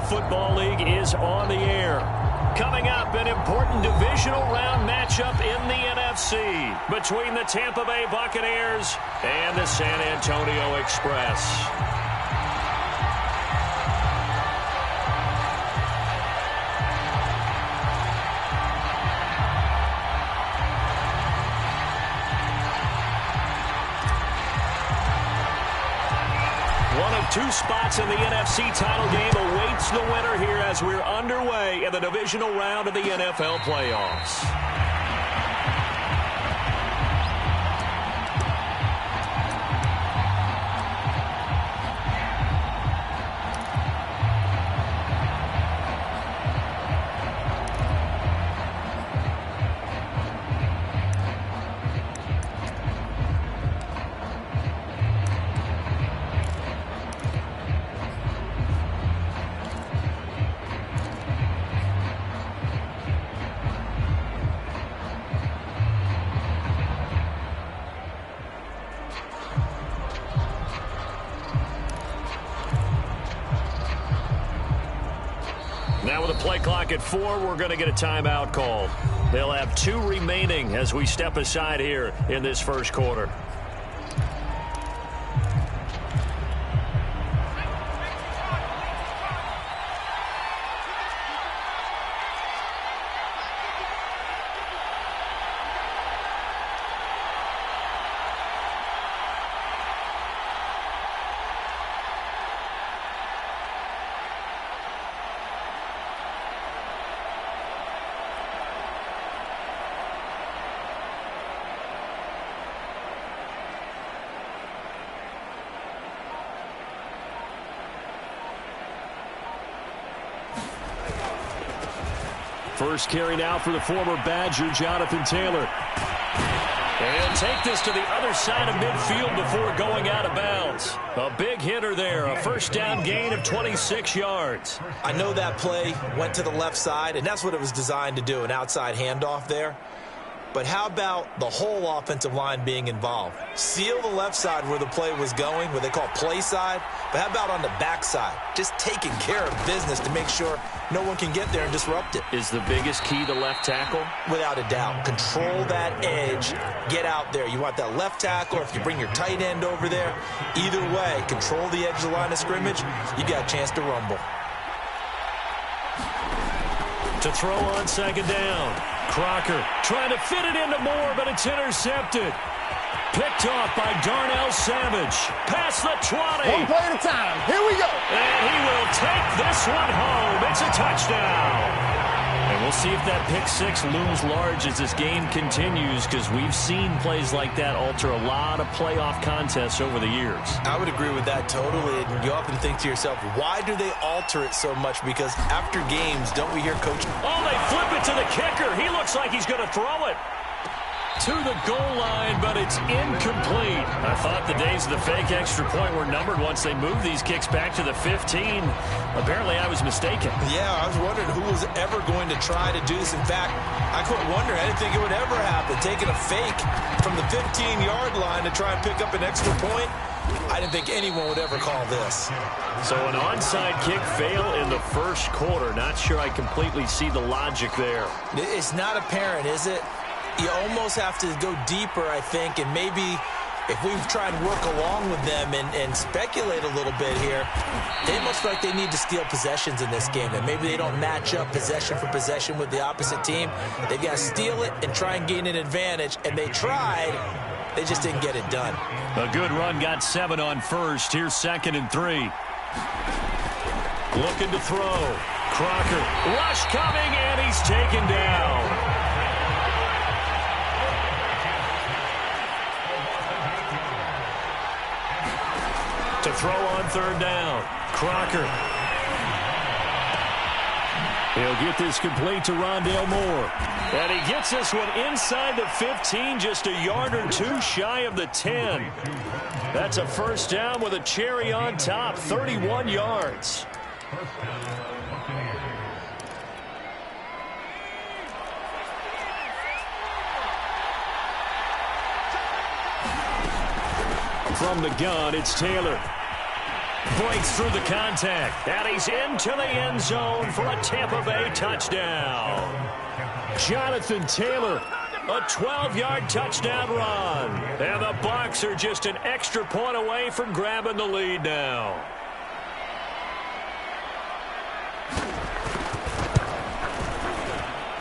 Football League is on the air. Coming up, an important divisional round matchup in the NFC between the Tampa Bay Buccaneers and the San Antonio Express. Two spots in the NFC title game awaits the winner here as we're underway in the divisional round of the NFL playoffs. Now with the play clock at 4, we're going to get a timeout called. They'll have 2 remaining as we step aside here in this first quarter. First carry now for the former Badger, Jonathan Taylor. And take this to the other side of midfield before going out of bounds. A big hitter there, a first down gain of 26 yards. I know that play went to the left side, and that's what it was designed to do, an outside handoff there. But how about the whole offensive line being involved? Seal the left side where the play was going, what they call play side. But how about on the back side? Just taking care of business to make sure no one can get there and disrupt it. Is the biggest key the left tackle? Without a doubt. Control that edge. Get out there. You want that left tackle, or if you bring your tight end over there, either way, control the edge of the line of scrimmage, you got a chance to rumble. To throw on second down. Crocker trying to fit it into Moore, but it's intercepted. Picked off by Darnell Savage. Past the 20. One play at a time. Here we go. And he will take this one home. It's a touchdown. And we'll see if that pick six looms large as this game continues, because we've seen plays like that alter a lot of playoff contests over the years. I would agree with that totally. And you often think to yourself, why do they alter it so much? Because after games, don't we hear coach? Oh, they flip it to the kicker. He looks like he's going to throw it to the goal line, but it's incomplete. I thought the days of the fake extra point were numbered once they moved these kicks back to the 15. Apparently, I was mistaken. Yeah, I was wondering who was ever going to try to do this. In fact, I couldn't wonder. I didn't think it would ever happen. Taking a fake from the 15-yard line to try and pick up an extra point, I didn't think anyone would ever call this. So an onside kick fail in the first quarter. Not sure I completely see the logic there. It's not apparent, is it? You almost have to go deeper, I think, and maybe if we try and work along with them and speculate a little bit here, they must feel like they need to steal possessions in this game, and maybe they don't match up possession for possession with the opposite team. They've got to steal it and try and gain an advantage, and they tried. They just didn't get it done. A good run, got 7 on first. Here's 2nd and 3. Looking to throw. Crocker, rush coming, and he's taken down. To throw on 3rd down. Crocker. He'll get this complete to Rondale Moore. And he gets this one inside the 15, just a yard or 2 shy of the 10. That's a first down with a cherry on top, 31 yards. From the gun, it's Taylor. Breaks through the contact, and he's into the end zone for a Tampa Bay touchdown. Jonathan Taylor, a 12-yard touchdown run. And the Bucs are just an extra point away from grabbing the lead now.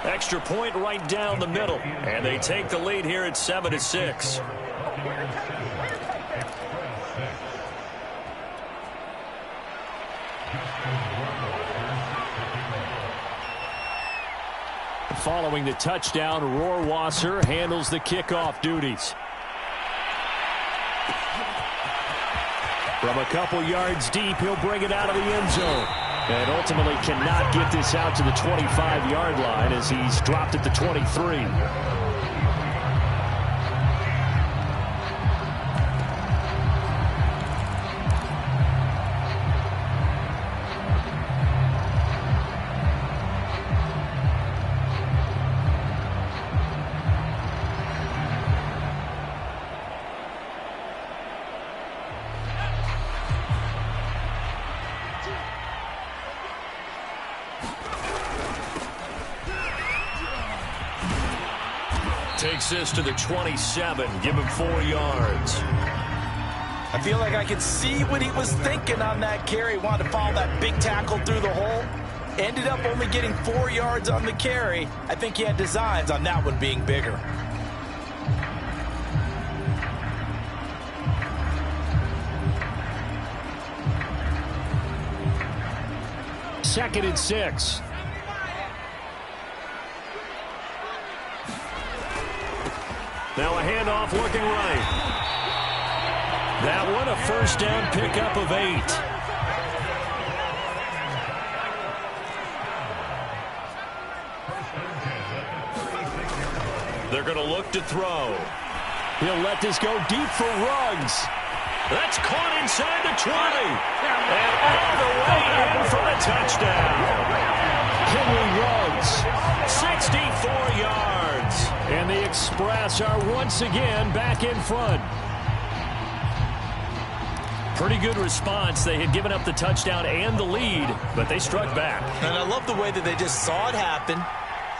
Extra point right down the middle, and they take the lead here at 7-6. Following the touchdown, Rohrwasser handles the kickoff duties. From a couple yards deep, he'll bring it out of the end zone. And ultimately cannot get this out to the 25-yard line as he's dropped at the 23. Takes this to the 27. Give him 4 yards. I feel like I could see what he was thinking on that carry. Wanted to follow that big tackle through the hole. Ended up only getting 4 yards on the carry. I think he had designs on that one being bigger. Second and 6. Now a handoff looking right. That one a first down pickup of 8. They're going to look to throw. He'll let this go deep for Ruggs. That's caught inside the 20. And all the way in for the touchdown. Henry Ruggs, 64 yards. And the Express are once again back in front. Pretty good response. They had given up the touchdown and the lead, but they struck back. And I love the way that they just saw it happen.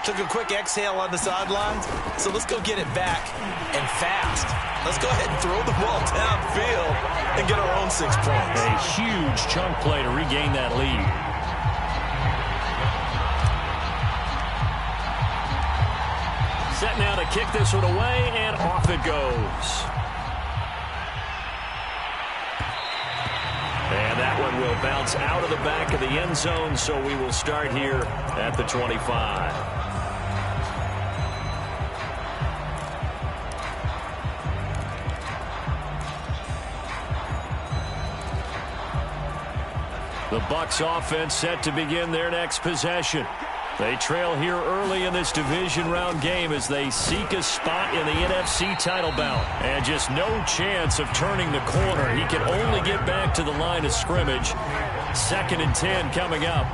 Took a quick exhale on the sidelines. So let's go get it back and fast. Let's go ahead and throw the ball downfield and get our own 6 points. A huge chunk play to regain that lead. Set now to kick this one away, and off it goes. And that one will bounce out of the back of the end zone, so we will start here at the 25. The Bucs offense set to begin their next possession. They trail here early in this division round game as they seek a spot in the NFC title bout. And just no chance of turning the corner. He can only get back to the line of scrimmage. 2nd and 10 coming up.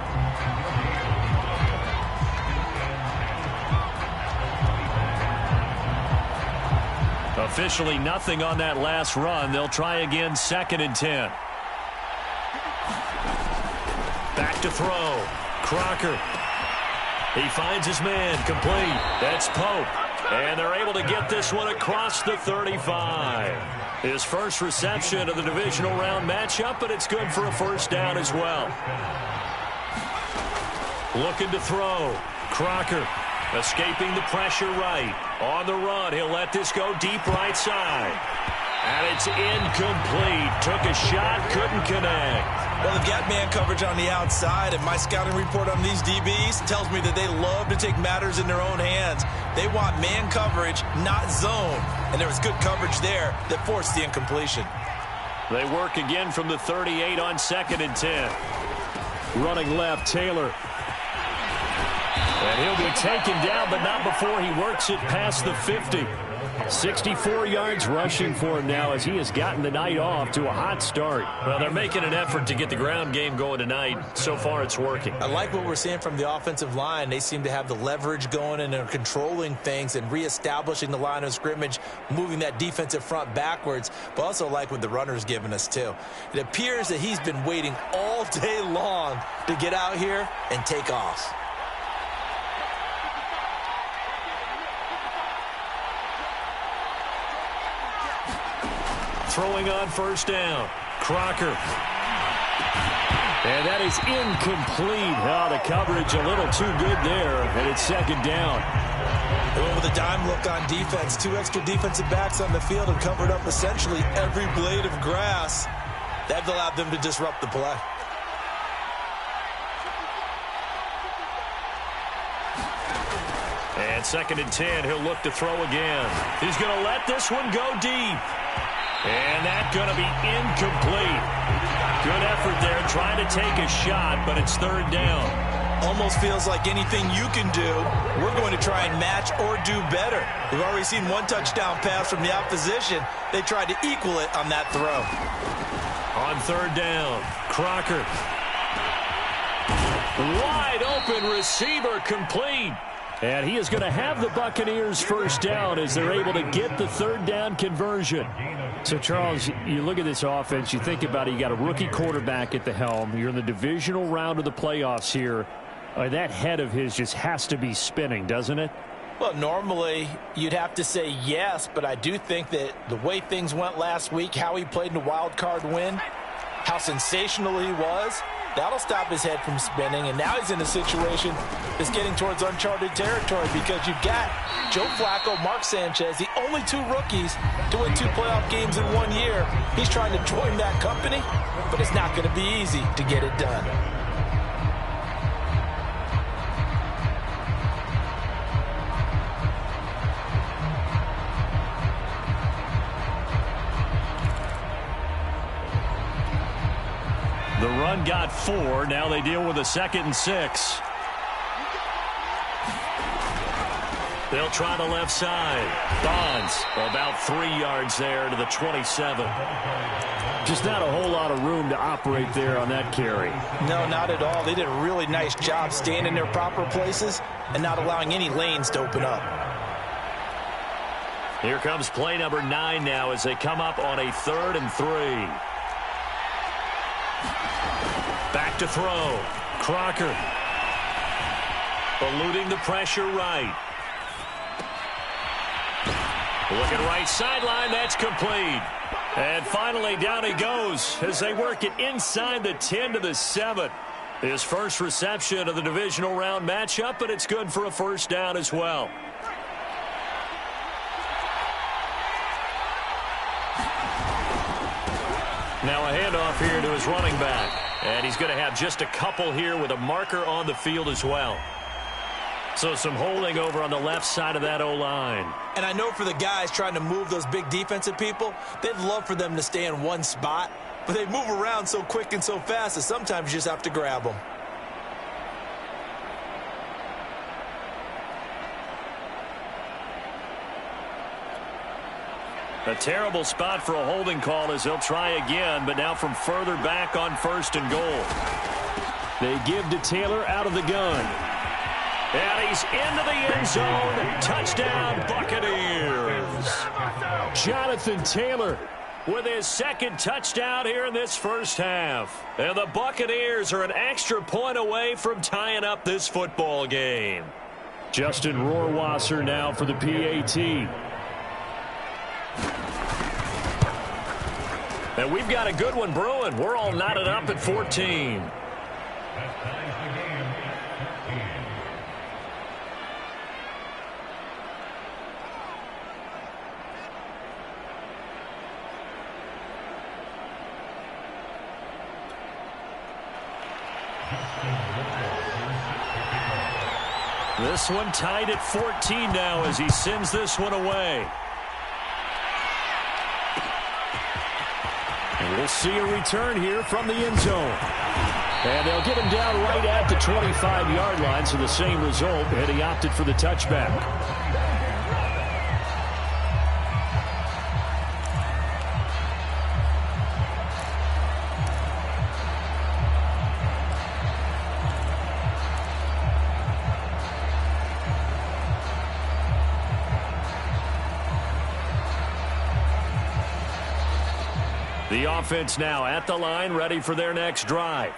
Officially nothing on that last run. They'll try again 2nd and 10. Back to throw. Crocker. He finds his man, complete. That's Pope. And they're able to get this one across the 35. His first reception of the divisional round matchup, but it's good for a first down as well. Looking to throw. Crocker escaping the pressure right. On the run, he'll let this go deep right side. And it's incomplete. Took a shot, couldn't connect. Well, they've got man coverage on the outside, and my scouting report on these DBs tells me that they love to take matters in their own hands. They want man coverage, not zone. And there was good coverage there that forced the incompletion. They work again from the 38 on 2nd and 10. Running left, Taylor. And he'll be taken down, but not before he works it past the 50. 64 yards rushing for him now as he has gotten the night off to a hot start. Well, they're making an effort to get the ground game going tonight. So far, it's working. I like what we're seeing from the offensive line. They seem to have the leverage going and they're controlling things and reestablishing the line of scrimmage, moving that defensive front backwards, but also like what the runner's giving us too. It appears that he's been waiting all day long to get out here and take off. Throwing on first down. Crocker. And that is incomplete. Oh, the coverage a little too good there, and it's second down. Well, with a dime look on defense, 2 extra defensive backs on the field and covered up essentially every blade of grass. That allowed them to disrupt the play. And second and 10, he'll look to throw again. He's going to let this one go deep. And that's going to be incomplete. Good effort there trying to take a shot, but it's third down. Almost feels like anything you can do, we're going to try and match or do better. We've already seen one touchdown pass from the opposition. They tried to equal it on that throw. On third down, Crocker. Wide open receiver complete. And he is going to have the Buccaneers first down as they're able to get the third down conversion. So, Charles, you look at this offense, you think about it, you got a rookie quarterback at the helm. You're in the divisional round of the playoffs here. That head of his just has to be spinning, doesn't it? Well, normally you'd have to say yes, but I do think that the way things went last week, how he played in the wild card win, how sensational he was, that'll stop his head from spinning, and now he's in a situation that's getting towards uncharted territory because you've got Joe Flacco, Mark Sanchez, the only 2 rookies to win 2 playoff games in 1 year. He's trying to join that company, but it's not going to be easy to get it done. The run got 4. Now they deal with a 2nd and 6. They'll try the left side. Bonds about 3 yards there to the 27. Just not a whole lot of room to operate there on that carry. No, not at all. They did a really nice job staying in their proper places and not allowing any lanes to open up. Here comes play number 9 now as they come up on a 3rd and 3. Back to throw. Crocker. Eluding the pressure right. Looking right sideline. That's complete. And finally down he goes as they work it inside the 10 to the 7. His first reception of the divisional round matchup, but it's good for a first down as well. Now a handoff here to his running back. And he's going to have just a couple here with a marker on the field as well. So some holding over on the left side of that O-line. And I know for the guys trying to move those big defensive people, they'd love for them to stay in one spot. But they move around so quick and so fast that sometimes you just have to grab them. A terrible spot for a holding call as they'll try again, but now from further back on 1st and goal. They give to Taylor out of the gun. And he's into the end zone. Touchdown, Buccaneers. Jonathan Taylor with his 2nd touchdown here in this first half. And the Buccaneers are an extra point away from tying up this football game. Justin Rohrwasser now for the PAT. And we've got a good one brewing. We're all knotted up at 14. This one tied at 14 now as he sends this one away. And we'll see a return here from the end zone. And they'll get him down right at the 25-yard line, so the same result, and he opted for the touchback. The offense now at the line, ready for their next drive.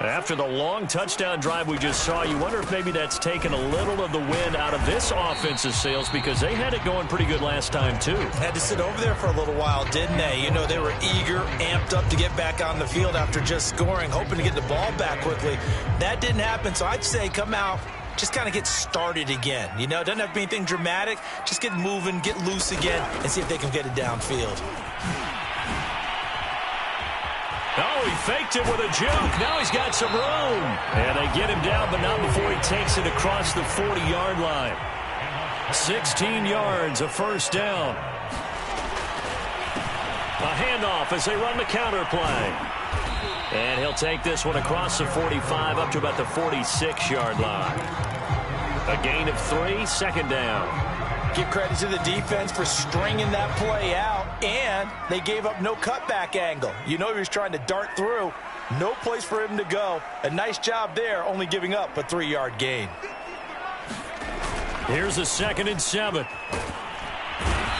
After the long touchdown drive we just saw, you wonder if maybe that's taken a little of the wind out of this offense's sails because they had it going pretty good last time, too. Had to sit over there for a little while, didn't they? You know, they were eager, amped up to get back on the field after just scoring, hoping to get the ball back quickly. That didn't happen, so I'd say come out, just kind of get started again. You know, it doesn't have to be anything dramatic. Just get moving, get loose again, and see if they can get it downfield. Oh, he faked it with a juke. Now he's got some room. And they get him down, but not before he takes it across the 40-yard line. 16 yards, a first down. A handoff as they run the counter play. And he'll take this one across the 45 up to about the 46-yard line. A gain of 3, second down. Give credit to the defense for stringing that play out, and they gave up no cutback angle. You know he was trying to dart through. No place for him to go. A nice job there, only giving up a 3-yard gain. Here's a 2nd and 7.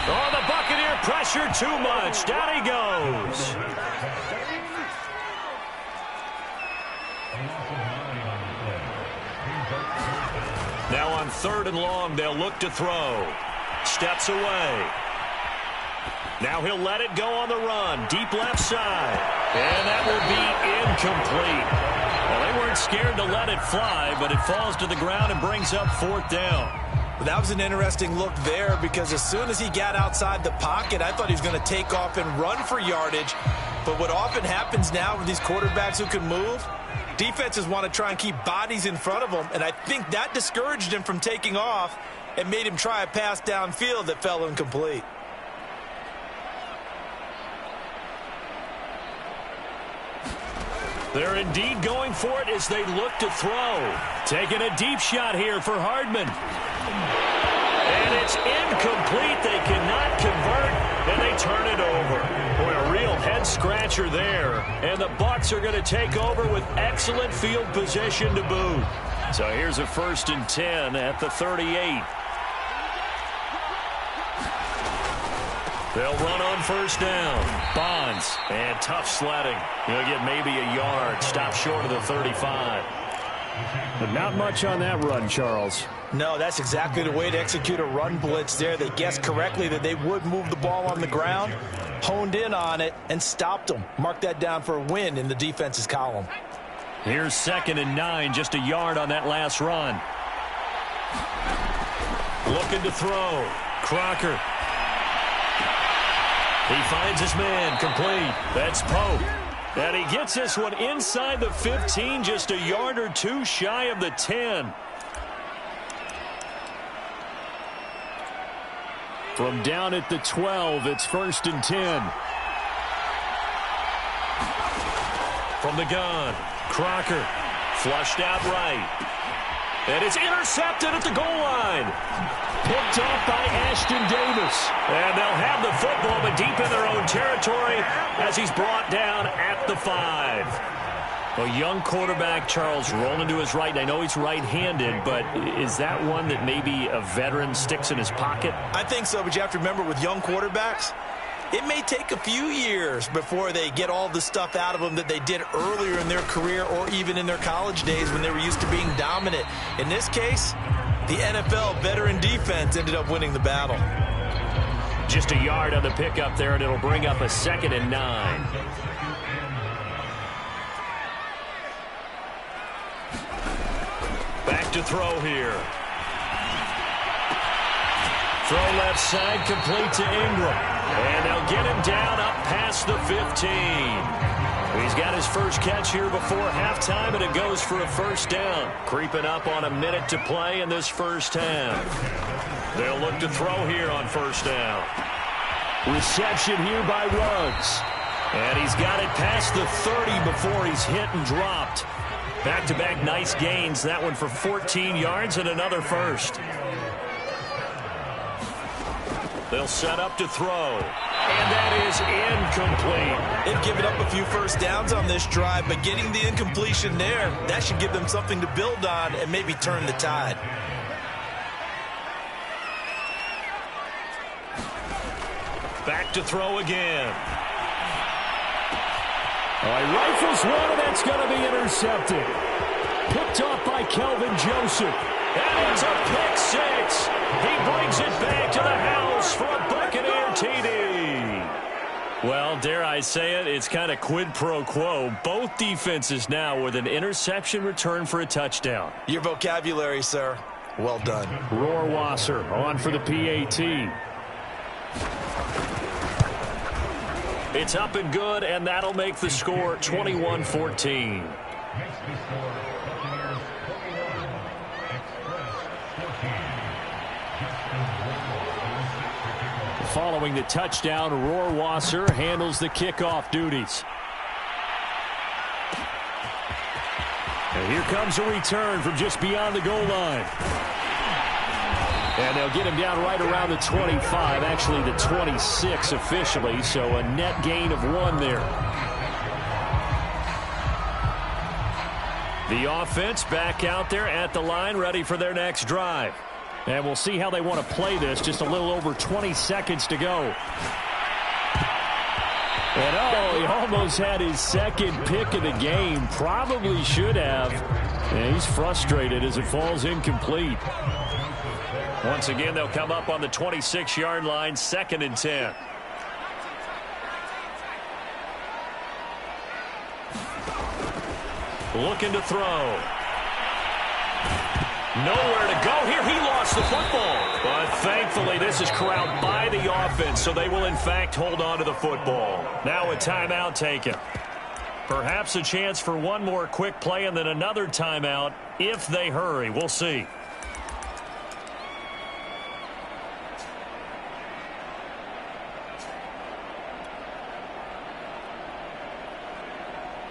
Oh, the Buccaneer pressure too much. Down he goes. Now on 3rd and long, they'll look to throw. Steps away. Now he'll let it go on the run. Deep left side. And that will be incomplete. Well, they weren't scared to let it fly, but it falls to the ground and brings up 4th down. Well, that was an interesting look there because as soon as he got outside the pocket, I thought he was going to take off and run for yardage. But what often happens now with these quarterbacks who can move, defenses want to try and keep bodies in front of them, and I think that discouraged him from taking off and made him try a pass downfield that fell incomplete. They're indeed going for it as they look to throw. Taking a deep shot here for Hardman. And it's incomplete. They cannot convert, and they turn it over. Boy, a real head-scratcher there. And the Bucs are going to take over with excellent field position to boot. So here's a 1st and 10 at the 38. They'll run on 1st down. Bonds, and tough sledding. He'll get maybe a yard. Stop short of the 35. But not much on that run, Charles. No, that's exactly the way to execute a run blitz there. They guessed correctly that they would move the ball on the ground, honed in on it, and stopped them. Mark that down for a win in the defense's column. Here's 2nd and 9, just a yard on that last run. Looking to throw. Crocker. He finds his man, complete. That's Pope. And he gets this one inside the 15, just a yard or 2 shy of the 10. From down at the 12, it's 1st and 10. From the gun, Crocker, flushed out right. And it's intercepted at the goal line. Picked off by Ashton Davis. And they'll have the football, but deep in their own territory as he's brought down at the 5. A young quarterback, Charles, rolling to his right. I know he's right-handed, but is that one that maybe a veteran sticks in his pocket? I think so, but you have to remember with young quarterbacks, it may take a few years before they get all the stuff out of them that they did earlier in their career or even in their college days when they were used to being dominant. In this case, the NFL veteran defense ended up winning the battle. Just a yard on the pickup there, and it'll bring up a 2nd and 9. Back to throw here. Throw left side, complete to Ingram. And they'll get him down up past the 15. He's got his first catch here before halftime, and it goes for a 1st down. Creeping up on a minute to play in this first half. They'll look to throw here on 1st down. Reception here by Ruggs. And he's got it past the 30 before he's hit and dropped. Back-to-back nice gains. That one for 14 yards and another 1st. They'll set up to throw. And that is incomplete. They've given up a few 1st downs on this drive, but getting the incompletion there, that should give them something to build on and maybe turn the tide. Back to throw again. Oh, he rifles one, and that's going to be intercepted. Picked off by Kelvin Joseph. And it's a pick six. He brings it back to the house for a Buccaneer TD. Well, dare I say it, it's kind of quid pro quo. Both defenses now with an interception return for a touchdown. Your vocabulary, sir. Well done. Rohrwasser on for the PAT. It's up and good, and that'll make the score 21-14. Following the touchdown, Rohrwasser handles the kickoff duties. And here comes a return from just beyond the goal line. And they'll get him down right around the 25, actually the 26 officially, so a net gain of 1 there. The offense back out there at the line, ready for their next drive. And we'll see how they want to play this. Just a little over 20 seconds to go. And, oh, he almost had his second pick of the game. Probably should have. And he's frustrated as it falls incomplete. Once again, they'll come up on the 26-yard line, 2nd and 10. Looking to throw. Nowhere to go here. He lost the football. But thankfully, this is corralled by the offense, so they will, in fact, hold on to the football. Now a timeout taken. Perhaps a chance for one more quick play and then another timeout if they hurry. We'll see.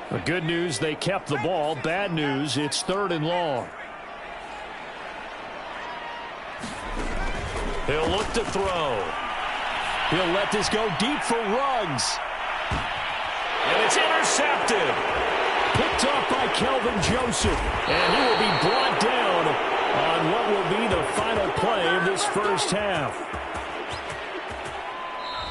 The good news, they kept the ball. Bad news, it's 3rd and long. He'll look to throw. He'll let this go deep for Ruggs. And it's intercepted. Picked off by Kelvin Joseph. And he will be brought down on what will be the final play of this first half.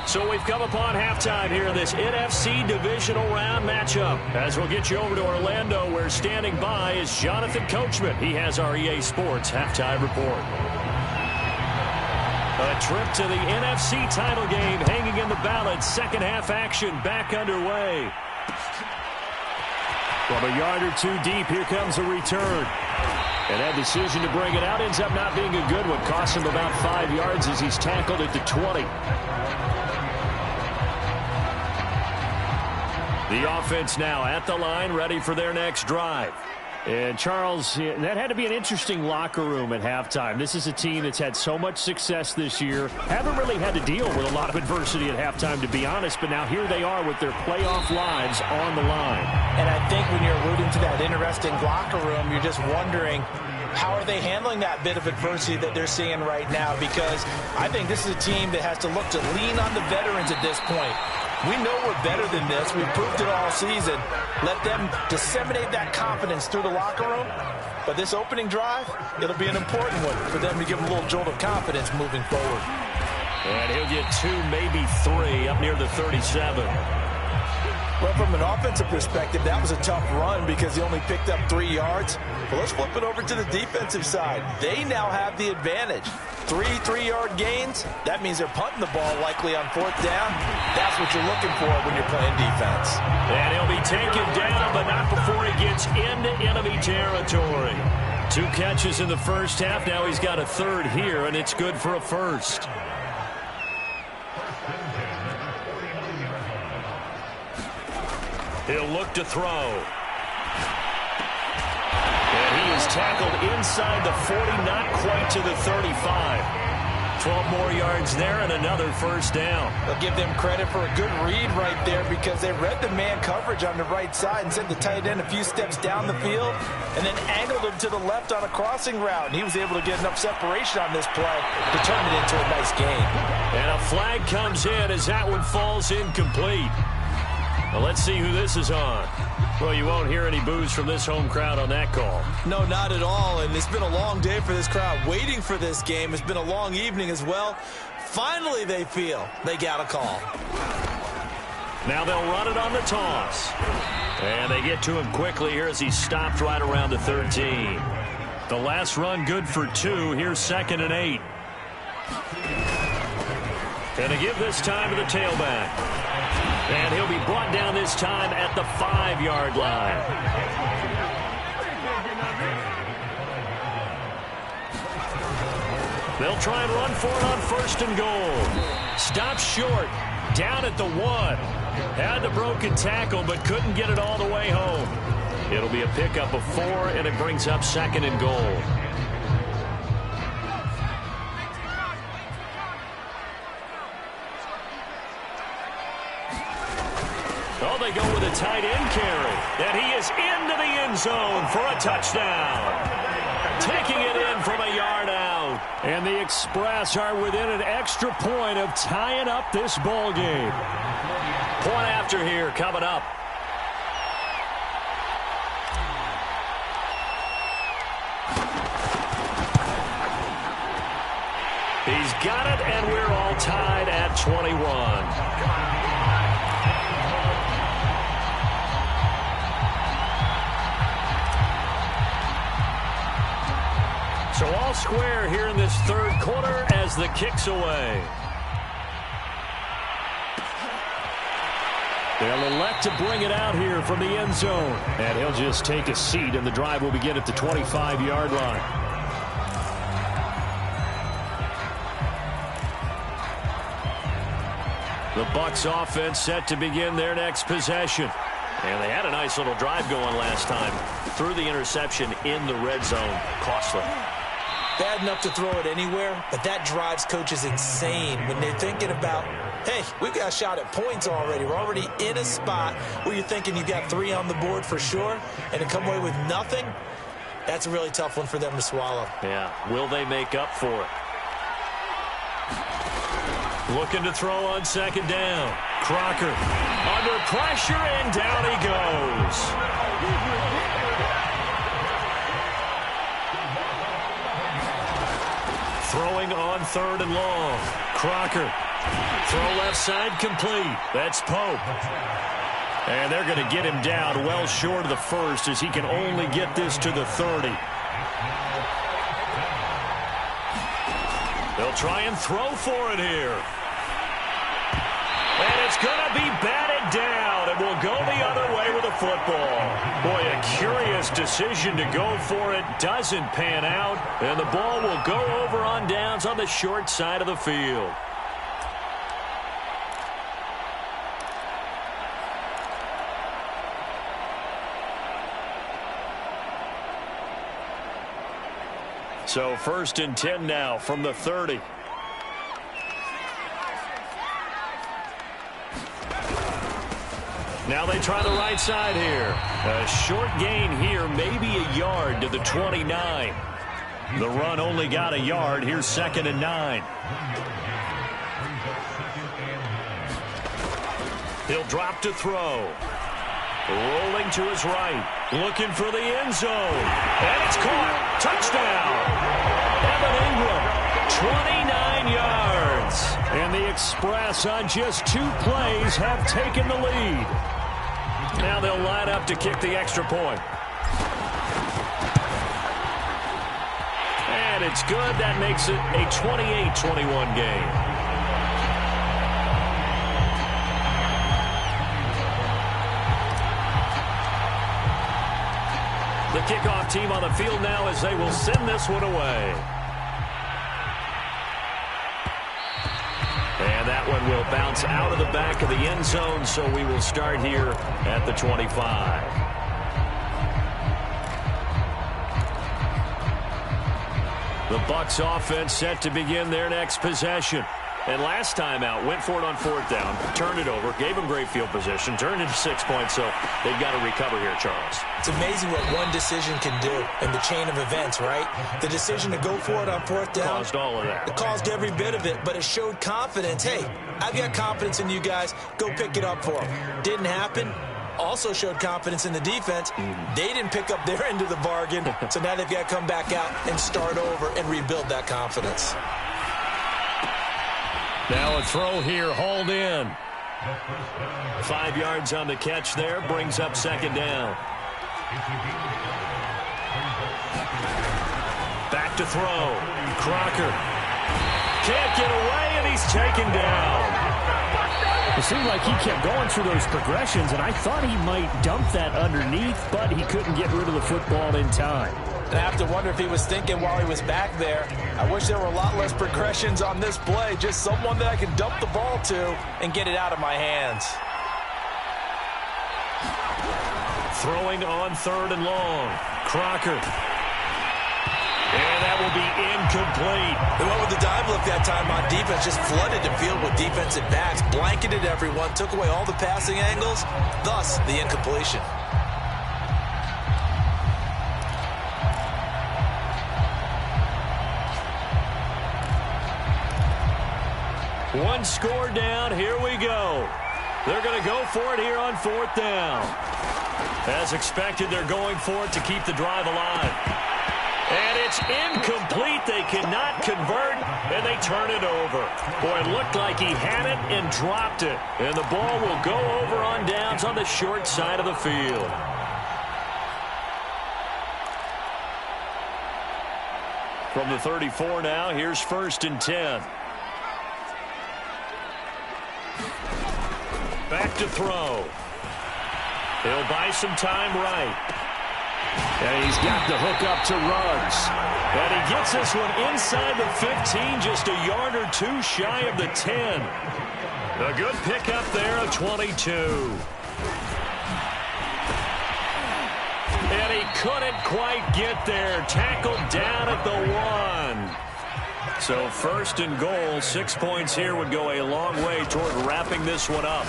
So we've come upon halftime here in this NFC divisional round matchup. As we'll get you over to Orlando, where standing by is Jonathan Coachman. He has our EA Sports halftime report. A trip to the NFC title game hanging in the balance. Second half action back underway. From a yard or two deep, here comes a return. And that decision to bring it out ends up not being a good one. Costs him about 5 yards as he's tackled at the 20. The offense now at the line, ready for their next drive. And, Charles, that had to be an interesting locker room at halftime. This is a team that's had so much success this year. Haven't really had to deal with a lot of adversity at halftime, to be honest. But now here they are with their playoff lives on the line. And I think when you're alluding to that interesting locker room, you're just wondering, how are they handling that bit of adversity that they're seeing right now? Because I think this is a team that has to look to lean on the veterans at this point. We know we're better than this. We've proved it all season. Let them disseminate that confidence through the locker room. But this opening drive, it'll be an important one for them to give them a little jolt of confidence moving forward. And he'll get 2, maybe 3 up near the 37. Well, from an offensive perspective, that was a tough run because he only picked up 3 yards. But let's flip it over to the defensive side. They now have the advantage. 3 3-yard gains, that means they're punting the ball likely on 4th down. That's what you're looking for when you're playing defense. And he'll be taken down, but not before he gets into enemy territory. 2 catches in the first half. Now he's got a 3rd here, and it's good for a 1st. He'll look to throw. And he is tackled inside the 40, not quite to the 35. 12 more yards there and another 1st down. I'll give them credit for a good read right there because they read the man coverage on the right side and sent the tight end a few steps down the field and then angled him to the left on a crossing route. And he was able to get enough separation on this play to turn it into a nice gain. And a flag comes in as that one falls incomplete. Well, let's see who this is on. Well, you won't hear any boos from this home crowd on that call. No, not at all. And it's been a long day for this crowd waiting for this game. It's been a long evening as well. Finally, they feel they got a call. Now they'll run it on the toss. And they get to him quickly here as he stopped right around the 13. The last run good for 2. Here's 2nd and 8. And to give this time to the tailback. And he'll be brought down this time at the 5-yard line. They'll try and run for it on 1st and goal. Stopped short. Down at the 1. Had the broken tackle, but couldn't get it all the way home. It'll be a pickup of 4, and it brings up 2nd and goal. Oh, they go with a tight end carry. And he is into the end zone for a touchdown. Taking it in from a yard out. And the Express are within an extra point of tying up this ball game. Point after here coming up. He's got it, and we're all tied at 21. So all square here in this 3rd quarter as the kick's away. They'll elect to bring it out here from the end zone. And he'll just take a seat, and the drive will begin at the 25-yard line. The Bucs offense set to begin their next possession. And they had a nice little drive going last time. Threw the interception in the red zone. Costly. Bad enough to throw it anywhere, but that drives coaches insane when they're thinking about, hey, we've got a shot at points already. We're already in a spot where you're thinking you've got 3 on the board for sure, and to come away with nothing, that's a really tough one for them to swallow. Yeah, will they make up for it? Looking to throw on 2nd down. Crocker under pressure, and down he goes. Throwing on 3rd and long. Crocker. Throw left side complete. That's Pope. And they're going to get him down well short of the 1st as he can only get this to the 30. They'll try and throw for it here. And it's going to be batted down, and will go the other way with the football. Boy, a curious decision to go for it. Doesn't pan out, and the ball will go over on downs on the short side of the field. So 1st and 10 now from the 30. Now they try the right side here. A short gain here, maybe a yard to the 29. The run only got a yard. Here's 2nd and 9. He'll drop to throw. Rolling to his right. Looking for the end zone. And it's caught. Touchdown. Evan Ingram, 29 yards. And the Express on just 2 plays have taken the lead. Now they'll line up to kick the extra point. And it's good. That makes it a 28-21 game. The kickoff team on the field now as they will send this one away. And that one will bounce out of the back of the end zone, so we will start here at the 25. The Bucs offense set to begin their next possession. And last time out, went for it on 4th down, turned it over, gave them great field position, turned into 6 points, so they've got to recover here, Charles. It's amazing what one decision can do in the chain of events, right? The decision to go for it on 4th down. Caused all of that. It caused every bit of it, but it showed confidence. Hey, I've got confidence in you guys. Go pick it up for them. Didn't happen. Also showed confidence in the defense. They didn't pick up their end of the bargain, so now they've got to come back out and start over and rebuild that confidence. Now a throw here, hauled in. 5 yards on the catch there, brings up second down. Back to throw. Crocker can't get away, and he's taken down. It seemed like he kept going through those progressions, and I thought he might dump that underneath, but he couldn't get rid of the football in time. And I have to wonder if he was thinking while he was back there, I wish there were a lot less progressions on this play, just someone that I can dump the ball to and get it out of my hands. Throwing on 3rd and long. Crocker. And that will be incomplete. They went with the dive look that time on defense, just flooded the field with defensive backs, blanketed everyone, took away all the passing angles, thus the incompletion. One score down, here we go. They're going to go for it here on 4th down. As expected, they're going for it to keep the drive alive. And it's incomplete. They cannot convert, and they turn it over. Boy, it looked like he had it and dropped it. And the ball will go over on downs on the short side of the field. From the 34 now, here's 1st and 10. Back to throw. He'll buy some time right. And he's got the hook up to Ruggs. And he gets this one inside the 15, just a yard or two shy of the 10. A good pickup there of 22. And he couldn't quite get there. Tackled down at the 1. So 1st and goal, 6 points here would go a long way toward wrapping this one up.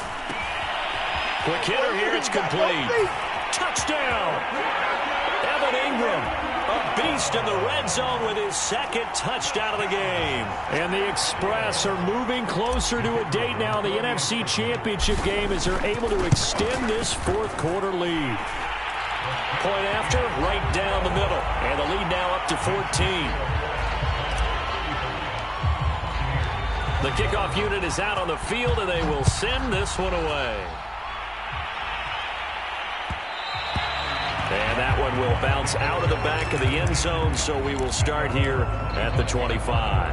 Quick hitter here, it's complete. Touchdown! Evan Ingram, a beast in the red zone with his 2nd touchdown of the game. And the Express are moving closer to a date now in the NFC Championship game as they're able to extend this 4th quarter lead. Point after, right down the middle. And the lead now up to 14. The kickoff unit is out on the field, and they will send this one away. And that one will bounce out of the back of the end zone, so we will start here at the 25.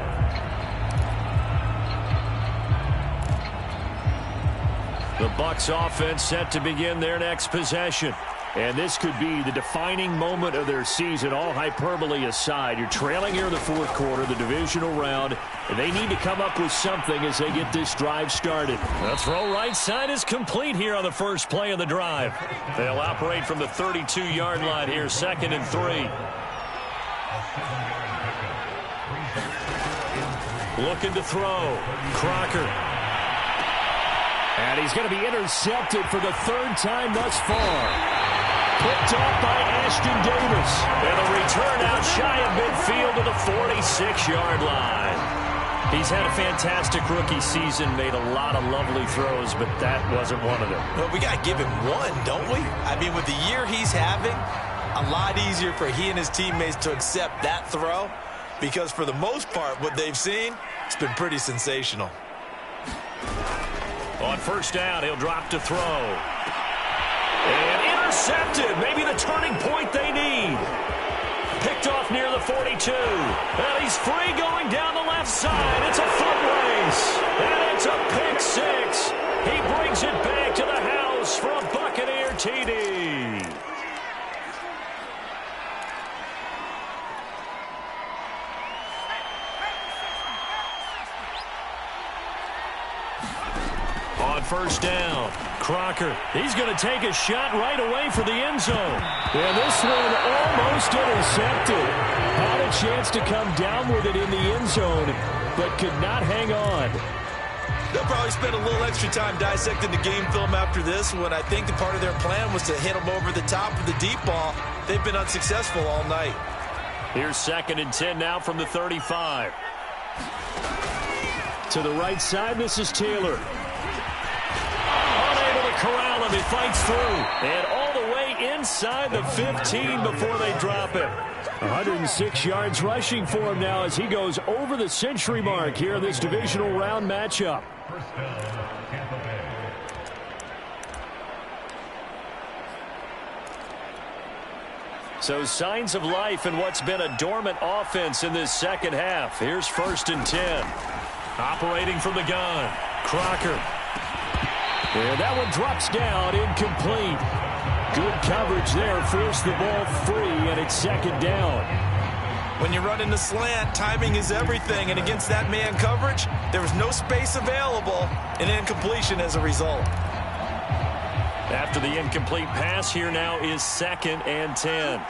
The Bucs offense set to begin their next possession. And this could be the defining moment of their season, all hyperbole aside. You're trailing here in the 4th quarter, the divisional round, and they need to come up with something as they get this drive started. The throw right side is complete here on the first play of the drive. They'll operate from the 32-yard line here, 2nd and 3. Looking to throw. Crocker. And he's going to be intercepted for the 3rd time thus far. Picked off by Ashton Davis. And a return out shy of midfield to the 46-yard line. He's had a fantastic rookie season, made a lot of lovely throws, but that wasn't one of them. Well, we got to give him one, don't we? I mean, with the year he's having, a lot easier for he and his teammates to accept that throw because for the most part, what they've seen, it's been pretty sensational. On 1st down, he'll drop to throw. And intercepted. Maybe the turning point they need. Picked off near the 42. And he's free going down the left side. It's a foot race. And it's a pick 6. He brings it back to the house for a Buccaneer TD. On 1st down, Crocker. He's going to take a shot right away for the end zone. And this one almost intercepted. Had a chance to come down with it in the end zone, but could not hang on. They'll probably spend a little extra time dissecting the game film after this one. I think the part of their plan was to hit them over the top of the deep ball. They've been unsuccessful all night. Here's 2nd and 10 now from the 35. To the right side, this is Taylor. Corral him, he fights through, and all the way inside the 15 before they drop it. 106 yards rushing for him now as he goes over the century mark here in this divisional round matchup. So signs of life in what's been a dormant offense in this second half. Here's 1st and 10. Operating from the gun. Crocker. And that one drops down, incomplete. Good coverage there, forced the ball free, and it's 2nd down. When you run into slant, timing is everything, and against that man coverage, there was no space available, and incompletion as a result. After the incomplete pass, here now is 2nd and 10.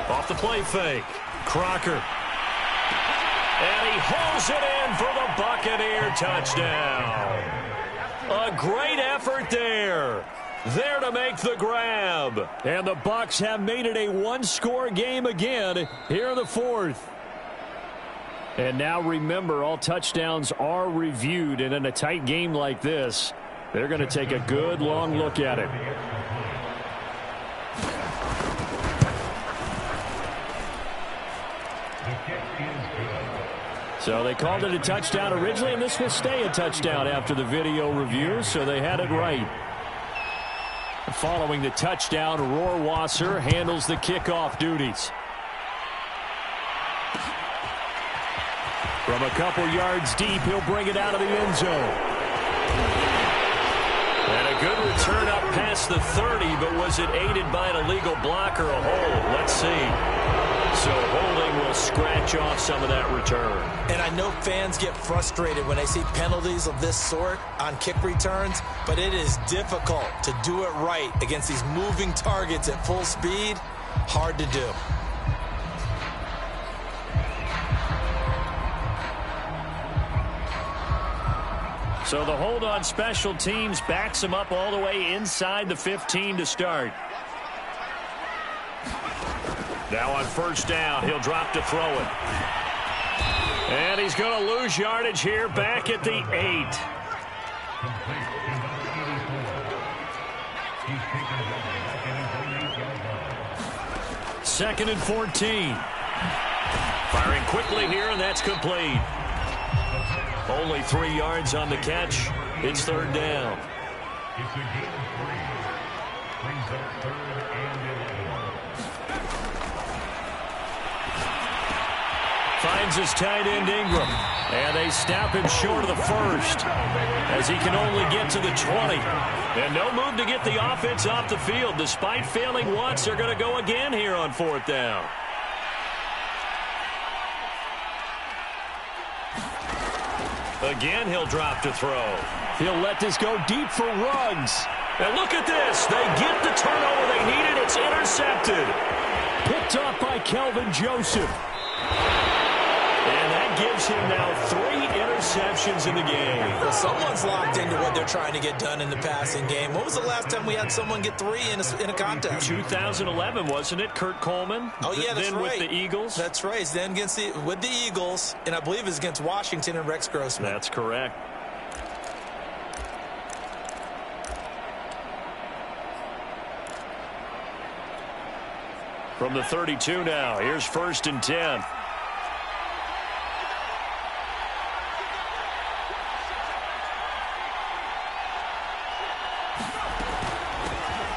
Off the play fake. Crocker. And he hauls it in for the Buccaneer touchdown. A great effort there. There to make the grab. And the Bucs have made it a one-score game again here in the 4th. And now remember, all touchdowns are reviewed. And in a tight game like this, they're going to take a good long look at it. So they called it a touchdown originally, and this will stay a touchdown after the video review, so they had it right. Following the touchdown, Rohrwasser handles the kickoff duties. From a couple yards deep, he'll bring it out of the end zone. And a good return up past the 30, but was it aided by an illegal block or a hold? Let's see. So holding will scratch off some of that return. And I know fans get frustrated when they see penalties of this sort on kick returns, but it is difficult to do it right against these moving targets at full speed. Hard to do. So the hold on special teams backs him up all the way inside the 15 to start. Now on 1st down, he'll drop to throw it. And he's going to lose yardage here back at the 8. 2nd and 14. Firing quickly here, and that's complete. Only 3 yards on the catch. It's 3rd down. Finds his tight end Ingram. And they snap him short of the 1st as he can only get to the 20. And no move to get the offense off the field. Despite failing once, they're going to go again here on 4th down. Again, he'll drop to throw. He'll let this go deep for Ruggs. And look at this. They get the turnover they needed. It's intercepted. Picked off by Kelvin Joseph. And that gives him now 3 interceptions in the game. Well, someone's locked into what they're trying to get done in the passing game. When was the last time we had someone get 3 in a contest? 2011, wasn't it? Kurt Coleman. Oh, yeah, that's then right. With the Eagles. That's right. Then with the Eagles, and I believe it's against Washington and Rex Grossman. That's correct. From the 32 now, here's 1st and 10.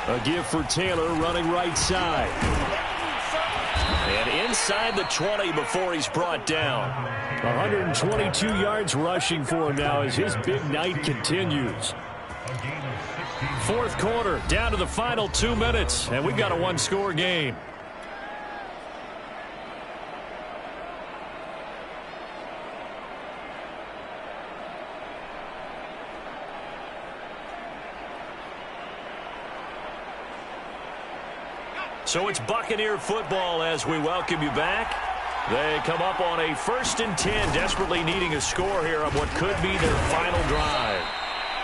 A give for Taylor running right side. And inside the 20 before he's brought down. 122 yards rushing for him now as his big night continues. 4th quarter, down to the final 2 minutes, and we've got a one-score game. So it's Buccaneer football as we welcome you back. They come up on a 1st and 10, desperately needing a score here on what could be their final drive.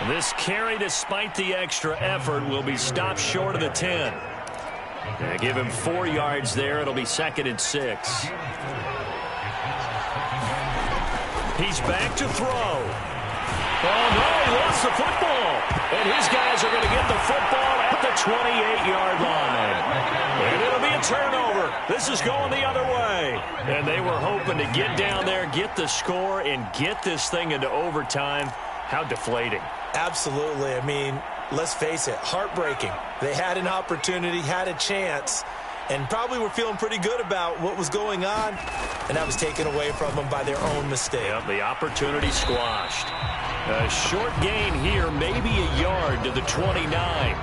This carry, despite the extra effort, will be stopped short of the 10. They give him 4 yards there. It'll be 2nd and 6. He's back to throw. Oh, no, he lost the football. And his guys are going to get the football at the 28-yard line. And it'll be a turnover. This is going the other way. And they were hoping to get down there, get the score, and get this thing into overtime. How deflating. Absolutely. I mean, let's face it, heartbreaking. They had an opportunity, had a chance, and probably were feeling pretty good about what was going on, and that was taken away from them by their own mistake. Yep, the opportunity squashed. A short gain here, maybe a yard to the 29.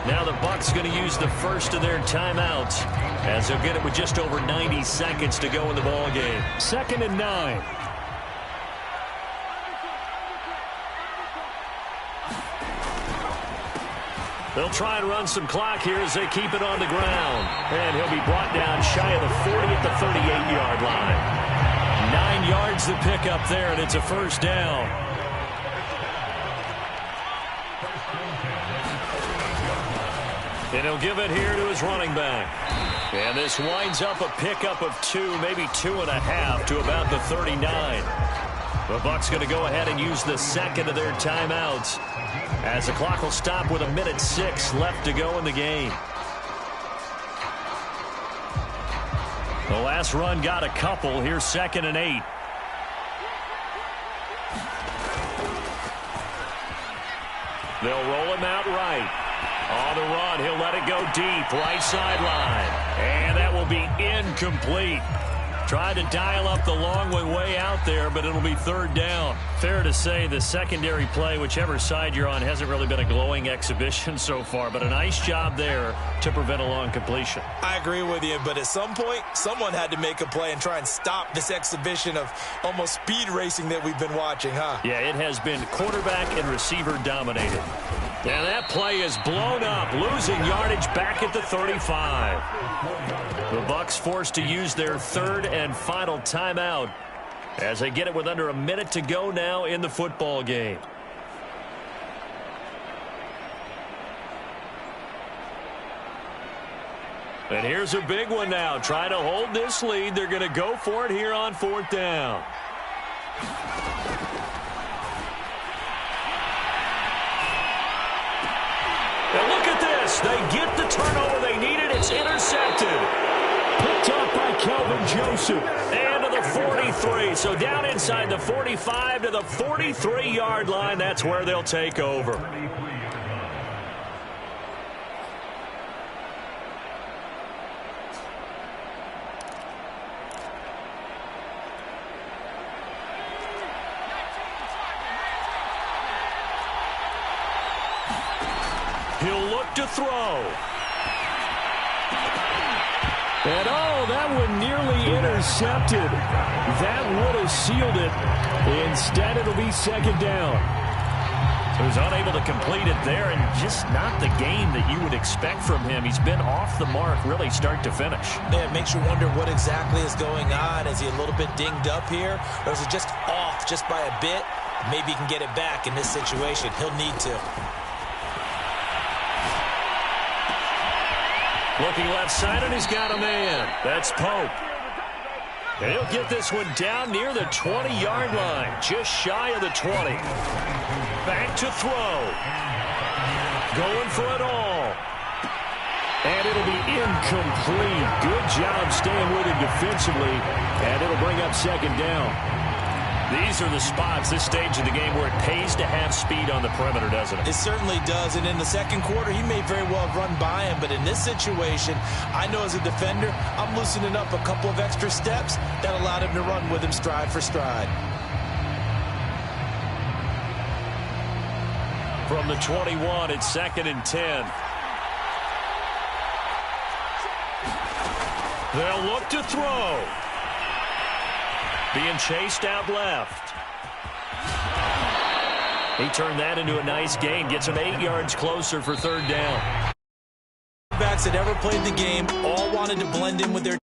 Now the Bucs going to use the first of their timeouts as they'll get it with just over 90 seconds to go in the ball game. 2nd and 9. They'll try and run some clock here as they keep it on the ground. And he'll be brought down shy of the 40 at the 38-yard line. 9 yards to pick up there, and it's a first down. And he'll give it here to his running back. And this winds up a pickup of 2, maybe 2.5 to about the 39. The Bucs going to go ahead and use the second of their timeouts as the clock will stop with 1:06 left to go in the game. The last run got a couple. Here's 2nd and 8. They'll roll him out right. On the run, he'll let it go deep, right sideline. And that will be incomplete. Tried to dial up the long way out there, but it'll be 3rd down. Fair to say the secondary play, whichever side you're on, hasn't really been a glowing exhibition so far, but a nice job there to prevent a long completion. I agree with you, but at some point, someone had to make a play and try and stop this exhibition of almost speed racing that we've been watching, huh? Yeah, it has been quarterback and receiver dominated. And that play is blown up, losing yardage back at the 35. The Bucs forced to use their 3rd and final timeout as they get it with under a minute to go now in the football game. And here's a big one now. Trying to hold this lead. They're going to go for it here on 4th down. And look at this. They get the turnover they needed. It's intercepted. Picked up by Calvin Joseph. And to the 43. So down inside the 45 to the 43-yard line. That's where they'll take over. He'll look to throw. And that one nearly intercepted. That would have sealed it. Instead, it'll be 2nd down. So he's unable to complete it there, and just not the game that you would expect from him. He's been off the mark really start to finish. Yeah, it makes you wonder what exactly is going on. Is he a little bit dinged up here, or is it just off just by a bit? Maybe he can get it back in this situation. He'll need to. Looking left side, and he's got a man. That's Pope. And he'll get this one down near the 20-yard line, just shy of the 20. Back to throw. Going for it all. And it'll be incomplete. Good job staying with it defensively, and it'll bring up 2nd down. These are the spots, this stage of the game, where it pays to have speed on the perimeter, doesn't it? It certainly does, and in the 2nd quarter, he may very well have run by him, but in this situation, I know as a defender, I'm loosening up a couple of extra steps that allowed him to run with him stride for stride. From the 21, it's 2nd and 10. They'll look to throw. Being chased out left. He turned that into a nice gain. Gets him 8 yards closer for 3rd down. Backs that ever played the game all wanted to blend in with their